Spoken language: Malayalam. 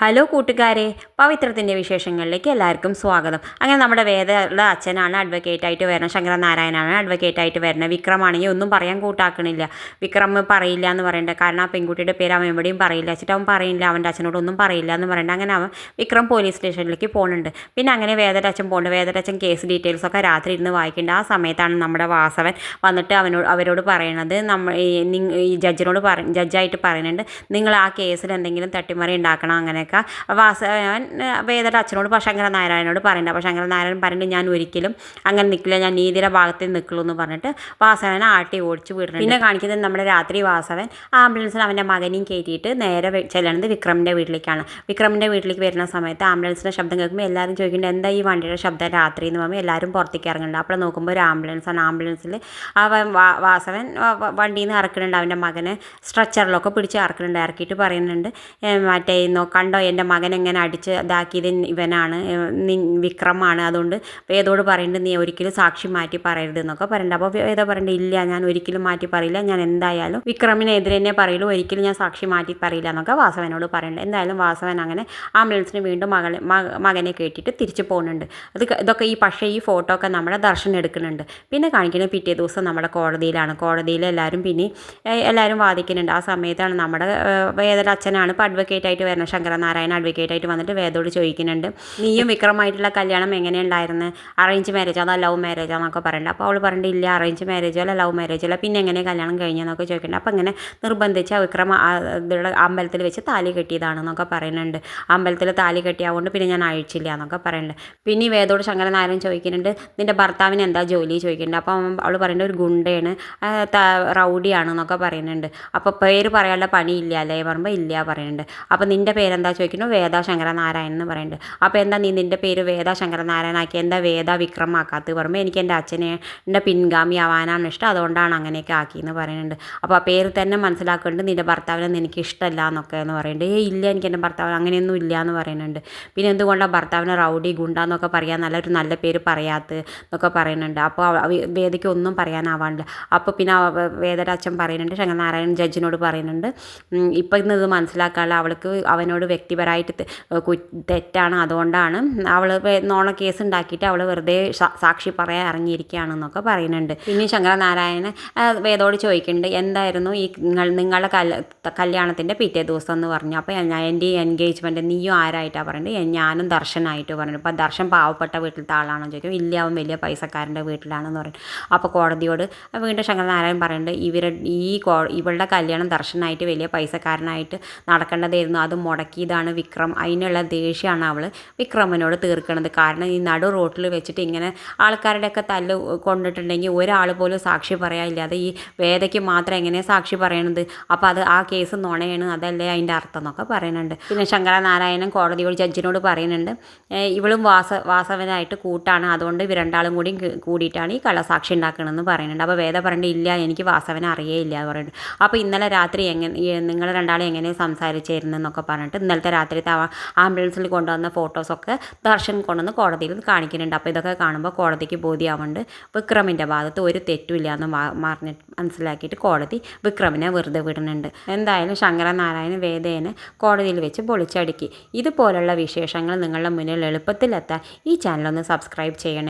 ഹലോ കൂട്ടുകാരെ, പവിത്രത്തിൻ്റെ വിശേഷങ്ങളിലേക്ക് എല്ലാവർക്കും സ്വാഗതം. അങ്ങനെ നമ്മുടെ വേദയുടെ അച്ഛനാണ് അഡ്വക്കേറ്റായിട്ട് വരുന്നത്, ശങ്കരനാരായണനാണ് അഡ്വക്കേറ്റായിട്ട് വരുന്നത്. വിക്രമാണെങ്കിൽ ഒന്നും പറയാൻ കൂട്ടാക്കണില്ല. വിക്രം പറയില്ല എന്ന് പറയണ്ട, കാരണം ആ പെൺകുട്ടിയുടെ പേര് അവൻ എവിടെയും പറയില്ല വെച്ചിട്ട് അവൻ പറയില്ല, അവൻ്റെ അച്ഛനോടൊന്നും പറയില്ല എന്ന് പറയണ്ട. അങ്ങനെ അവൻ വിക്രം പോലീസ് സ്റ്റേഷനിലേക്ക് പോകുന്നുണ്ട്. പിന്നെ അങ്ങനെ വേദയുടെ അച്ഛൻ പോകുന്നുണ്ട്. വേദയുടെ അച്ഛൻ കേസ് ഡീറ്റെയിൽസൊക്കെ രാത്രി ഇരുന്ന് വായിക്കേണ്ട. ആ സമയത്താണ് നമ്മുടെ വാസവൻ വന്നിട്ട് അവരോട് പറയണത്, ഈ ജഡ്ജായിട്ട് പറയുന്നുണ്ട്, നിങ്ങൾ ആ കേസിൽ എന്തെങ്കിലും തട്ടിമറി ഉണ്ടാക്കണം അങ്ങനെ വാസവൻ വേദയുടെ അച്ഛനോട് ശങ്കരനാരായണനോട് പറയുന്നുണ്ട്. അപ്പോൾ ശങ്കരനാരായണൻ പറഞ്ഞിട്ട് ഞാൻ ഒരിക്കലും അങ്ങനെ നിൽക്കില്ല, ഞാൻ നീതിയുടെ ഭാഗത്തേ നിൽക്കുള്ളൂ എന്ന് പറഞ്ഞിട്ട് വാസവനെ ആട്ടി ഓടിച്ച് വിടുന്നുണ്ട്. പിന്നെ കാണിക്കുന്നത് നമ്മുടെ രാത്രി വാസവൻ ആംബുലൻസിൽ അവൻ്റെ മകനെയും കയറ്റിയിട്ട് നേരെ ചെല്ലുന്നത് വിക്രമിൻ്റെ വീട്ടിലേക്കാണ്. വിക്രമിൻ്റെ വീട്ടിലേക്ക് വരുന്ന സമയത്ത് ആംബുലൻസിൻ്റെ ശബ്ദം കേൾക്കുമ്പോൾ എല്ലാവരും ചോദിക്കുന്നുണ്ട്, എന്താ ഈ വണ്ടിയുടെ ശബ്ദം രാത്രി എന്ന് പറയുമ്പോൾ എല്ലാവരും പുറത്തേക്ക് ഇറങ്ങുന്നുണ്ട്. അപ്പോൾ നോക്കുമ്പോൾ ഒരു ആംബുലൻസാണ്. ആംബുലൻസിൽ വാസവൻ വണ്ടിയിൽ നിന്ന് ഇറക്കുന്നുണ്ട്. അവൻ്റെ മകനെ സ്ട്രെച്ചറിലൊക്കെ പിടിച്ച് ഇറക്കുന്നുണ്ട്. ഇറക്കിയിട്ട് പറയുന്നുണ്ട്, മറ്റേ കണ്ടോ എൻ്റെ മകൻ എങ്ങനെ അടിച്ച് ഇതാക്കിയത് ഇവനാണ്, വിക്രമാണ്, അതുകൊണ്ട് വേദോട് പറയുന്നുണ്ട് നീ ഒരിക്കലും സാക്ഷി മാറ്റി പറയരുത് എന്നൊക്കെ പറയുന്നുണ്ട്. അപ്പോൾ വേദ പറയുന്നുണ്ട്, ഇല്ല ഞാൻ ഒരിക്കലും മാറ്റി പറയില്ല, ഞാൻ എന്തായാലും വിക്രമിനെതിരെ തന്നെ പറയുള്ളൂ, ഒരിക്കലും ഞാൻ സാക്ഷി മാറ്റി പറയില്ല എന്നൊക്കെ വാസവനോട് പറയുന്നുണ്ട്. എന്തായാലും വാസവൻ അങ്ങനെ ആംബുലൻസിന് വീണ്ടും മകനെ കേട്ടിട്ട് തിരിച്ചു പോകുന്നുണ്ട്. ഇതൊക്കെ ഈ ഫോട്ടോ ഒക്കെ നമ്മുടെ ദർശനം എടുക്കുന്നുണ്ട്. പിന്നെ കാണിക്കുന്നത് പിറ്റേ ദിവസം നമ്മുടെ കോടതിയിലാണ്. കോടതിയിൽ എല്ലാവരും വാദിക്കുന്നുണ്ട്. ആ സമയത്താണ് നമ്മുടെ വേദയുടെ അച്ഛനാണ് ഇപ്പോൾ അഡ്വക്കേറ്റായിട്ട് വരുന്നത്. ശങ്കരനാരായണൻ അഡ്വക്കേറ്റായിട്ട് വന്നിട്ട് വേദോട് ചോദിക്കുന്നുണ്ട്, നീയും വിക്രമായിട്ടുള്ള കല്യാണം എങ്ങനെയുണ്ടായിരുന്നു, അറേഞ്ച് മാരേജ് അതോ ലവ് മാരേജ് എന്നൊക്കെ പറയുന്നുണ്ട്. അപ്പോൾ അവൾ പറഞ്ഞിട്ട് ഇല്ല, അറേഞ്ച് മാരേജോ അല്ല ലവ് മാരേജോ അല്ല, പിന്നെ എങ്ങനെ കല്യാണം കഴിഞ്ഞെന്നൊക്കെ ചോദിക്കുന്നുണ്ട്. അപ്പോൾ ഇങ്ങനെ നിർബന്ധിച്ച് വിക്രം അമ്പലത്തിൽ വെച്ച് താലി കെട്ടിയതാണെന്നൊക്കെ പറയുന്നുണ്ട്. അമ്പലത്തിൽ താലി കെട്ടിയാവുകൊണ്ട് പിന്നെ ഞാൻ അഴിച്ചില്ല എന്നൊക്കെ പറയുന്നുണ്ട്. പിന്നെ വേദോട് ശങ്കരനാരായണൻ ചോദിക്കുന്നുണ്ട്, നിൻ്റെ ഭർത്താവിന് എന്താ ജോലി ചോദിക്കുന്നുണ്ട്. അപ്പോൾ അവൾ പറയുന്നത് ഒരു ഗുണ്ടയാണ്, റൗഡിയാണെന്നൊക്കെ പറയുന്നുണ്ട്. അപ്പോൾ പേര് പറയാനുള്ള പണിയില്ല അല്ലേ പറയുമ്പോൾ ഇല്ല പറയുന്നുണ്ട്. അപ്പോൾ നിൻ്റെ പേരെന്താ ചോദിക്കുന്നു, വേദ ശങ്കരനാരായണൻ എന്ന് പറയുന്നുണ്ട്. അപ്പോൾ എന്താ നീ നിൻ്റെ പേര് വേദ ശങ്കരനാരായണൻ ആക്കി, എന്താ വേദ വിക്രം ആക്കാത്തത് പറയുമ്പോൾ എനിക്ക് എൻ്റെ അച്ഛനെ എൻ്റെ പിൻഗാമി ആവാനാണ് ഇഷ്ടം, അതുകൊണ്ടാണ് അങ്ങനെയൊക്കെ ആക്കിയെന്ന് പറയുന്നുണ്ട്. അപ്പോൾ ആ പേര് തന്നെ മനസ്സിലാക്കുന്നുണ്ട് നിൻ്റെ ഭർത്താവിനൊന്നും എനിക്ക് ഇഷ്ടമല്ല എന്നൊക്കെ എന്ന് പറയുന്നുണ്ട്. ഇല്ല എനിക്ക് എൻ്റെ ഭർത്താവ് അങ്ങനെയൊന്നും ഇല്ല എന്ന് പറയുന്നുണ്ട്. പിന്നെ എന്തുകൊണ്ടാണ് ഭർത്താവിനെ റൗഡി ഗുണ്ട എന്നൊക്കെ പറയാൻ നല്ല പേര് പറയാത്തത് എന്നൊക്കെ പറയുന്നുണ്ട്. അപ്പോൾ വേദയ്ക്ക് ഒന്നും പറയാനാവാണ്ടില്ല. അപ്പോൾ പിന്നെ വേദയുടെ അച്ഛൻ പറയുന്നുണ്ട്, ശങ്കരനാരായണൻ ജഡ്ജിനോട് പറയുന്നുണ്ട്, ഇപ്പം ഇന്ന് ഇത് മനസ്സിലാക്കാനുള്ള അവൾക്ക് അവനോട് വ്യക്തിപരമായിട്ട് തെറ്റാണ്, അതുകൊണ്ടാണ് അവൾ നോണ കേസ് ഉണ്ടാക്കിയിട്ട് അവൾ വെറുതെ സാക്ഷി പറയാൻ ഇറങ്ങിയിരിക്കുകയാണെന്നൊക്കെ പറയുന്നുണ്ട്. പിന്നെ ശങ്കരനാരായണൻ വേദോട് ചോദിക്കുന്നുണ്ട്, എന്തായിരുന്നു ഈ നിങ്ങളുടെ കല്യാണത്തിൻ്റെ പിറ്റേ ദിവസം എന്ന് പറഞ്ഞു. അപ്പോൾ എൻ്റെ എൻഗേജ്മെൻറ്റ് നീയും ആരായിട്ടാണ് പറയുന്നത്, ഞാനും ദർശനായിട്ട് പറഞ്ഞു. അപ്പോൾ ദർശൻ പാവപ്പെട്ട വീട്ടിലത്തെ ആളാണെന്ന് ചോദിക്കും. ഇല്ല അവൻ വലിയ പൈസക്കാരൻ്റെ വീട്ടിലാണെന്ന് പറയും. അപ്പോൾ കോടതിയോട് വീണ്ടും ശങ്കരനാരായണൻ പറയുന്നുണ്ട്, ഇവളുടെ കല്യാണം ദർശനായിട്ട് വലിയ പൈസക്കാരനായിട്ട് നടക്കേണ്ടതായിരുന്നു, അത് മുടക്കിയതാണ് വിക്രം, അതിനുള്ള ദേഷ്യമാണ് അവൾ വിക്രമനോട് തീർക്കണത്. കാരണം ഈ നടു റോട്ടിൽ വെച്ചിട്ട് ഇങ്ങനെ ആൾക്കാരുടെയൊക്കെ തല്ല് കൊണ്ടിട്ടുണ്ടെങ്കിൽ ഒരാൾ പോലും സാക്ഷി പറയാനില്ലാതെ ഈ വേദയ്ക്ക് മാത്രം എങ്ങനെയാണ് സാക്ഷി പറയണത്, അപ്പോൾ അത് ആ കേസ് നുണയാണ്, അതല്ലേ അതിൻ്റെ അർത്ഥം എന്നൊക്കെ പറയുന്നുണ്ട്. പിന്നെ ശങ്കരനാരായണൻ കോടതിയോട് ജഡ്ജിനോട് പറയുന്നുണ്ട്, ഇവളും വാസവനായിട്ട് കൂട്ടാണ്, അതുകൊണ്ട് ഇവർ രണ്ടാളും കൂടിയിട്ടാണ് ഈ കള്ളസാക്ഷി ഉണ്ടാക്കണമെന്ന് പറയുന്നുണ്ട്. അപ്പോൾ വേദ പറയുന്നുണ്ട്, ഇല്ല എനിക്ക് വാസവനെ അറിയേയില്ല എന്ന് പറയുന്നുണ്ട്. അപ്പോൾ ഇന്നലെ രാത്രി നിങ്ങൾ രണ്ടാളും എങ്ങനെ സംസാരിച്ചിരുന്നെന്നൊക്കെ പറഞ്ഞിട്ട് ഇന്നലത്തെ രാത്രിത്തെ ആംബുലൻസിൽ കൊണ്ടുവന്ന ഫോട്ടോസൊക്കെ ദർശൻ കൊണ്ടുവന്ന് കോടതിയിൽ കാണിക്കുന്നുണ്ട്. അപ്പോൾ ഇതൊക്കെ കാണുമ്പോൾ കോടതിക്ക് ബോധ്യമാവുന്നുണ്ട് വിക്രമിൻ്റെ ഭാഗത്ത് ഒരു തെറ്റുമില്ല എന്ന് മനസ്സിലാക്കിയിട്ട് കോടതി വിക്രമിനെ വെറുതെ വിടുന്നുണ്ട്. എന്തായാലും ശങ്കരനാരായണൻ വേദേനെ കോടതിയിൽ വെച്ച് പൊളിച്ചടുക്കി. ഇതുപോലുള്ള വിശേഷങ്ങൾ നിങ്ങളുടെ മുന്നിൽ എളുപ്പത്തിലെത്താൻ ഈ ചാനലൊന്ന് സബ്സ്ക്രൈബ് ചെയ്യണം.